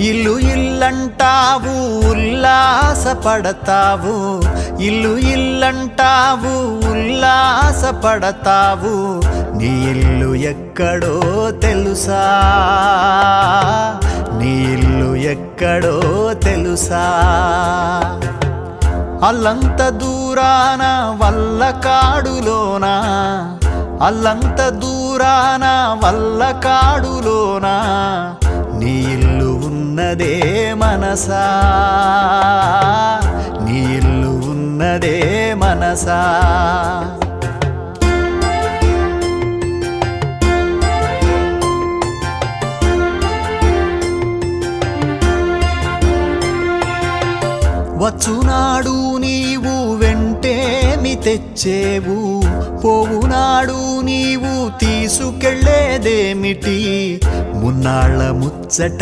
ఇల్లు ఇల్లంటావు ఉల్లాసపడతావు, ఇల్లు ఇల్లంటావు ఉల్లాసపడతావు, నీ ఇల్లు ఎక్కడో తెలుసా, నీ ఇల్లు ఎక్కడో తెలుసా. అల్లంత దూరాన వల్లకాడులోనా, అల్లంత దూరాన వల్లకాడులోనా, నీ ఇల్లు ఉన్నదే మనసా, నీ ఇల్లు ఉన్నదే మనసా. వచ్చునాడు నీవు వెంటేమి తెచ్చేవు, పోవునాడు నీవు తీసుకెళ్ళేదేమిటి, మున్నాళ్ళ ముచ్చట